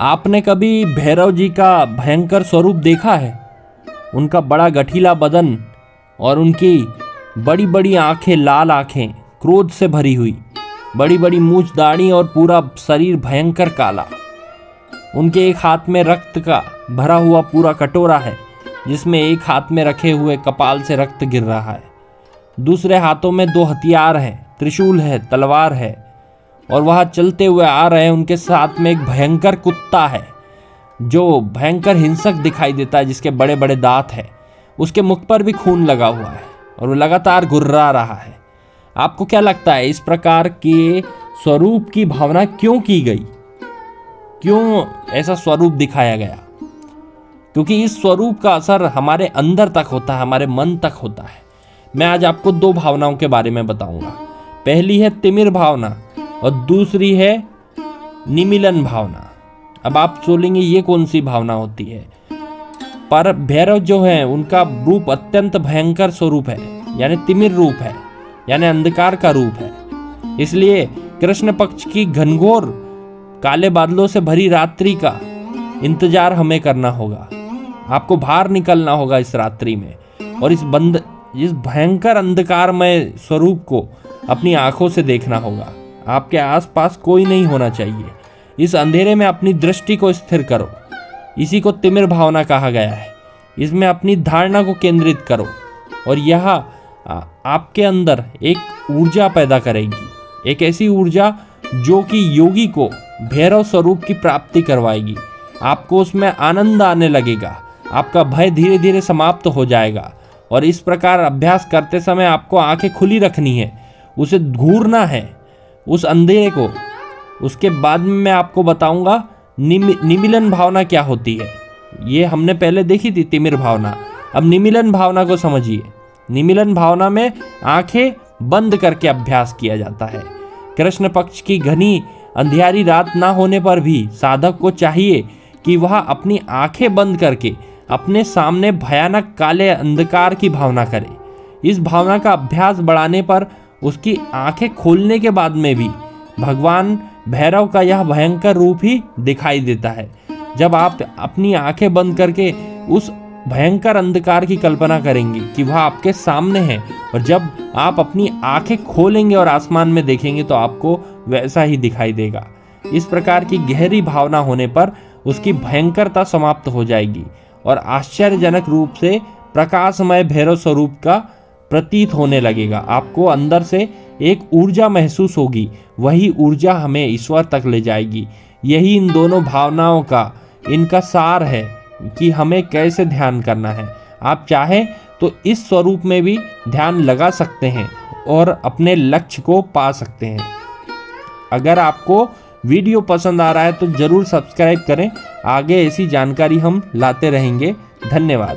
आपने कभी भैरव जी का भयंकर स्वरूप देखा है? उनका बड़ा गठीला बदन और उनकी बड़ी बड़ी आंखें, लाल आंखें, क्रोध से भरी हुई, बड़ी बड़ी मूछ दाढ़ी और पूरा शरीर भयंकर काला। उनके एक हाथ में रक्त का भरा हुआ पूरा कटोरा है, जिसमें एक हाथ में रखे हुए कपाल से रक्त गिर रहा है। दूसरे हाथों में 2 हथियार हैं, त्रिशूल है, तलवार है, और वह चलते हुए आ रहे हैं। उनके साथ में एक भयंकर कुत्ता है जो भयंकर हिंसक दिखाई देता है, जिसके बड़े बड़े दांत हैं। उसके मुख पर भी खून लगा हुआ है और वो लगातार गुर्रा रहा है। आपको क्या लगता है इस प्रकार के स्वरूप की भावना क्यों की गई? क्यों ऐसा स्वरूप दिखाया गया? क्योंकि इस स्वरूप का असर हमारे अंदर तक होता है, हमारे मन तक होता है। मैं आज आपको 2 भावनाओं के बारे में बताऊंगा। पहली है तिमिर भावना और दूसरी है निमीलन भावना। अब आप सोचेंगे ये कौन सी भावना होती है? पर भैरव जो है उनका रूप अत्यंत भयंकर स्वरूप है, यानी तिमिर रूप है, यानी अंधकार का रूप है। इसलिए कृष्ण पक्ष की घनघोर काले बादलों से भरी रात्रि का इंतजार हमें करना होगा। आपको बाहर निकलना होगा इस रात्रि में और इस भयंकर अंधकारमय स्वरूप को अपनी आंखों से देखना होगा। आपके आसपास कोई नहीं होना चाहिए। इस अंधेरे में अपनी दृष्टि को स्थिर करो। इसी को तिमिर भावना कहा गया है। इसमें अपनी धारणा को केंद्रित करो और यह आपके अंदर एक ऊर्जा पैदा करेगी, एक ऐसी ऊर्जा जो कि योगी को भैरव स्वरूप की प्राप्ति करवाएगी। आपको उसमें आनंद आने लगेगा, आपका भय धीरे धीरे समाप्त हो जाएगा। और इस प्रकार अभ्यास करते समय आपको आंखें खुली रखनी है, उसे घूरना है उस अंधेरे को। उसके बाद में मैं आपको बताऊंगा निमीलन भावना क्या होती है। ये हमने पहले देखी थी तिमिर भावना, अब निमीलन भावना को समझिए। निमीलन भावना में आंखें बंद करके अभ्यास किया जाता है। कृष्ण पक्ष की घनी अंधियारी रात ना होने पर भी साधक को चाहिए कि वह अपनी आंखें बंद करके अपने सामने भयानक काले अंधकार की भावना करे। इस भावना का अभ्यास बढ़ाने पर उसकी आंखें खोलने के बाद में भी भगवान भैरव का यह भयंकर रूप ही दिखाई देता है। जब आप अपनी आंखें बंद करके उस भयंकर अंधकार की कल्पना करेंगे कि वह आपके सामने है, और जब आप अपनी आंखें खोलेंगे और आसमान में देखेंगे तो आपको वैसा ही दिखाई देगा। इस प्रकार की गहरी भावना होने पर उसकी भयंकरता समाप्त हो जाएगी और आश्चर्यजनक रूप से प्रकाशमय भैरव स्वरूप का प्रतीत होने लगेगा। आपको अंदर से एक ऊर्जा महसूस होगी, वही ऊर्जा हमें ईश्वर तक ले जाएगी। यही इन दोनों भावनाओं का इनका सार है कि हमें कैसे ध्यान करना है। आप चाहें तो इस स्वरूप में भी ध्यान लगा सकते हैं और अपने लक्ष्य को पा सकते हैं। अगर आपको वीडियो पसंद आ रहा है तो ज़रूर सब्सक्राइब करें। आगे ऐसी जानकारी हम लाते रहेंगे। धन्यवाद।